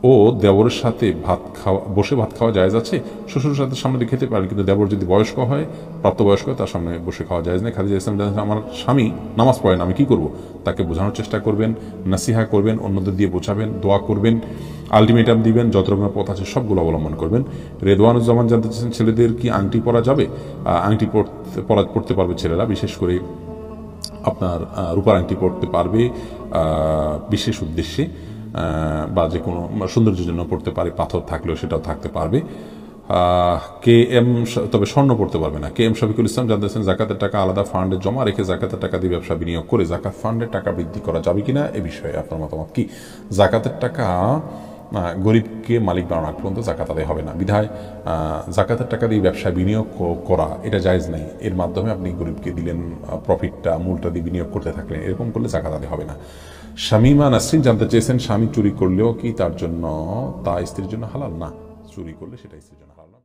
ও দেবরের সাথে বসে ভাত খাওয়া জায়েজ আছে? শ্বশুরের সাথে সামনে দিয়ে খেতে পারে, কিন্তু দেবর যদি বয়স্ক হয়, প্রাপ্তবয়স্ক হয়, তার সামনে বসে খাওয়া জায়েজ নেই। খাদিজা ইসলাম জানাচ্ছেন, আমার স্বামী নামাজ পড়ে না, আমি কি করব? তাকে বোঝানোর চেষ্টা করবেন, নাসিহা করবেন, অন্যদের দিয়ে বোঝাবেন, দোয়া করবেন, আলটিমেটাম দিবেন, যত রকমের পথ আছে সবগুলো অবলম্বন করবেন। রেদওয়ানুজ্জামান জানতে চাচ্ছেন, ছেলেদের কি আংটি পরা যাবে? আংটি পড়তে পারবে ছেলেরা, বিশেষ করে আপনার রূপার আংটি পড়তে পারবে বিশেষ উদ্দেশ্যে, বা যে কোনো সৌন্দর্যের জন্য পড়তে পারে, পাথর থাকলেও সেটাও থাকতে পারবে। তবে স্বর্ণ পড়তে পারবে না। কে এম শফিকুল ইসলাম জানতে চাচ্ছেন, জাকাতের টাকা আলাদা ফান্ডে জমা রেখে জাকাতের টাকা দিয়ে ব্যবসা বিনিয়োগ করে জাকাত ফান্ডের টাকা বৃদ্ধি করা যাবে কিনা, এ বিষয়ে আপনার মতামত কি? জাকাতের টাকা গরিবকে মালিক বানানো আগ পর্যন্ত জাকাত আদায় হবে না, বিধায় জাকাতের টাকা দিয়ে ব্যবসায় বিনিয়োগ করা এটা জায়েজ নেই। এর মাধ্যমে আপনি গরিবকে দিলেন, প্রফিটটা মূলটা দিয়ে বিনিয়োগ করতে থাকলেন, এরকম করলে জাকাত আদায় হবে না। শামিমা নাসরিন জানতে চেয়েছেন, স্বামী চুরি করলেও কি তার জন্য তা স্ত্রীর জন্য হালাল? না, চুরি করলে সেটা স্ত্রীর জন্য হালাল না।